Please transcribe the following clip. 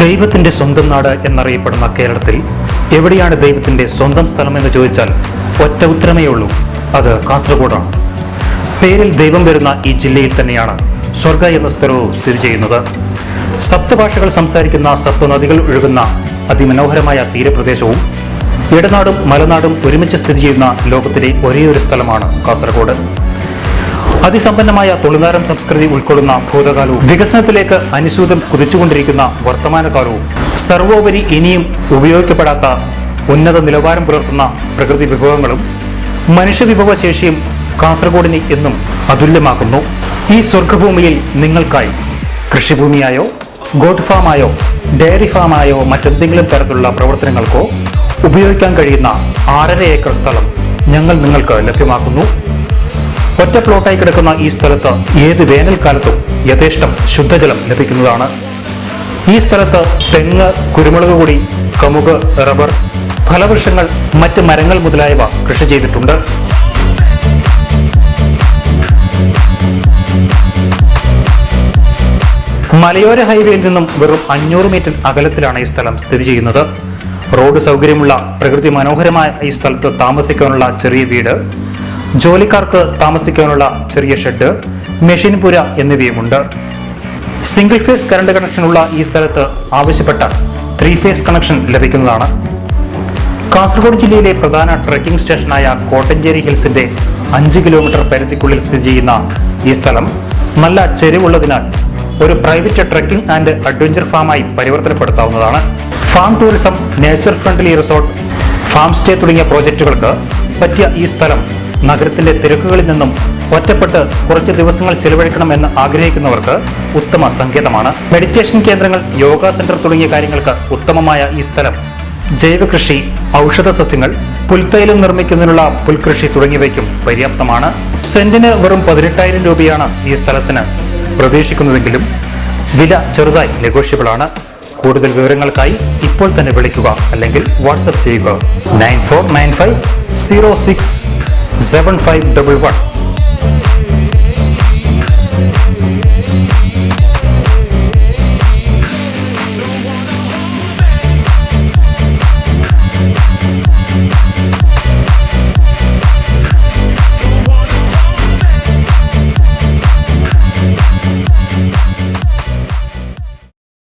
ദൈവത്തിന്റെ സ്വന്തം നാട് എന്നറിയപ്പെടുന്ന കേരളത്തിൽ എവിടെയാണ് ദൈവത്തിന്റെ സ്വന്തം സ്ഥലമെന്ന് ചോദിച്ചാൽ ഒറ്റ ഉത്തരമേ ഉള്ളൂ, അത് കാസർഗോഡാണ്. പേരിൽ ദൈവം വരുന്ന ഈ ജില്ലയിൽ തന്നെയാണ് സ്വർഗ എന്ന സ്ഥലവും സ്ഥിതി ചെയ്യുന്നത്. സപ്തഭാഷകൾ സംസാരിക്കുന്ന സപ്തനദികൾ ഒഴുകുന്ന അതിമനോഹരമായ തീരപ്രദേശവും ഇടനാടും മലനാടും ഒരുമിച്ച് സ്ഥിതി ചെയ്യുന്ന ലോകത്തിലെ ഒരേയൊരു സ്ഥലമാണ് കാസർഗോഡ്. അതിസമ്പന്നമായ തൊഴിലാരം സംസ്കൃതി ഉൾക്കൊള്ളുന്ന ഭൂതകാലവും വികസനത്തിലേക്ക് അനുസ്യൂതം കുതിച്ചുകൊണ്ടിരിക്കുന്ന വർത്തമാനകാലവും സർവോപരി ഇനിയും ഉപയോഗിക്കപ്പെടാത്ത ഉന്നത നിലവാരം പുലർത്തുന്ന പ്രകൃതി വിഭവങ്ങളും മനുഷ്യവിഭവശേഷിയും കാസർഗോഡിനെ എന്നും അതുല്യമാക്കുന്നു. ഈ സ്വർഗഭൂമിയിൽ നിങ്ങൾക്കായി കൃഷിഭൂമിയായോ ഗോട്ട് ഫാമായോ ഡയറി ഫാമായോ മറ്റെന്തെങ്കിലും തരത്തിലുള്ള പ്രവർത്തനങ്ങൾക്കോ ഉപയോഗിക്കാൻ കഴിയുന്ന 6.5 ഏക്കർ സ്ഥലം ഞങ്ങൾ നിങ്ങൾക്ക് ലഭ്യമാക്കുന്നു. ഒറ്റ പ്ലോട്ടായി കിടക്കുന്ന ഈ സ്ഥലത്ത് ഏത് വേനൽക്കാലത്തും യഥേഷ്ടം ശുദ്ധജലം ലഭിക്കുന്നതാണ്. ഈ സ്ഥലത്ത് തെങ്ങ്, കുരുമുളക് പൊടി, കമുക്, റബ്ബർ, ഫലവൃക്ഷങ്ങൾ, മറ്റ് മരങ്ങൾ മുതലായവ കൃഷി ചെയ്തിട്ടുണ്ട്. മലയോര ഹൈവേയിൽ നിന്നും വെറും 500 മീറ്റർ അകലത്തിലാണ് ഈ സ്ഥലം സ്ഥിതി ചെയ്യുന്നത്. റോഡ് സൗകര്യമുള്ള പ്രകൃതി മനോഹരമായ ഈ സ്ഥലത്ത് താമസിക്കാനുള്ള ചെറിയ വീട്, ജോലിക്കാർക്ക് താമസിക്കാനുള്ള ചെറിയ ഷെഡ്, മെഷീൻ പുര എന്നിവയുമുണ്ട്. സിംഗിൾ ഫേസ് കറണ്ട് കണക്ഷനുള്ള ഈ സ്ഥലത്ത് ആവശ്യപ്പെട്ട 3 ഫേസ് കണക്ഷൻ ലഭിക്കുന്നതാണ്. കാസർഗോഡ് ജില്ലയിലെ പ്രധാന ട്രെക്കിംഗ് സ്റ്റേഷനായ കോട്ടഞ്ചേരി ഹിൽസിന്റെ 5 കിലോമീറ്റർ പരിധിക്കുള്ളിൽ സ്ഥിതി ചെയ്യുന്ന ഈ സ്ഥലം നല്ല ചെരിവുള്ളതിനാൽ ഒരു പ്രൈവറ്റ് ട്രെക്കിംഗ് ആൻഡ് അഡ്വഞ്ചർ ഫാമായി പരിവർത്തനപ്പെടുത്താവുന്നതാണ്. Farm tourism, nature friendly resort, farm stay തുടങ്ങിയ പ്രോജക്റ്റുകൾക്ക് പറ്റിയ ഈ സ്ഥലം നഗരത്തിന്റെ തിരക്കുകളിൽ നിന്നും ഒറ്റപ്പെട്ട് കുറച്ച് ദിവസങ്ങൾ ചെലവഴിക്കണമെന്ന് ആഗ്രഹിക്കുന്നവർക്ക് ഉത്തമ സങ്കേതമാണ്. മെഡിറ്റേഷൻ കേന്ദ്രങ്ങൾ, യോഗ സെന്റർ തുടങ്ങിയ കാര്യങ്ങൾക്ക് ഉത്തമമായ ഈ സ്ഥലം ജൈവകൃഷി, ഔഷധ സസ്യങ്ങൾ, പുൽത്തൈലം നിർമ്മിക്കുന്നതിനുള്ള പുൽകൃഷി തുടങ്ങിയവയ്ക്കും പര്യാപ്തമാണ്. സെന്റിന് വെറും 18,000 രൂപയാണ് ഈ സ്ഥലത്തിന് പ്രതീക്ഷിക്കുന്നതെങ്കിലും വില ചെറുതായി നെഗോഷ്യബിൾ ആണ്. കൂടുതൽ വിവരങ്ങൾക്കായി ഇപ്പോൾ തന്നെ വിളിക്കുക അല്ലെങ്കിൽ വാട്സ്ആപ്പ് ചെയ്യുക 9495 06 7511.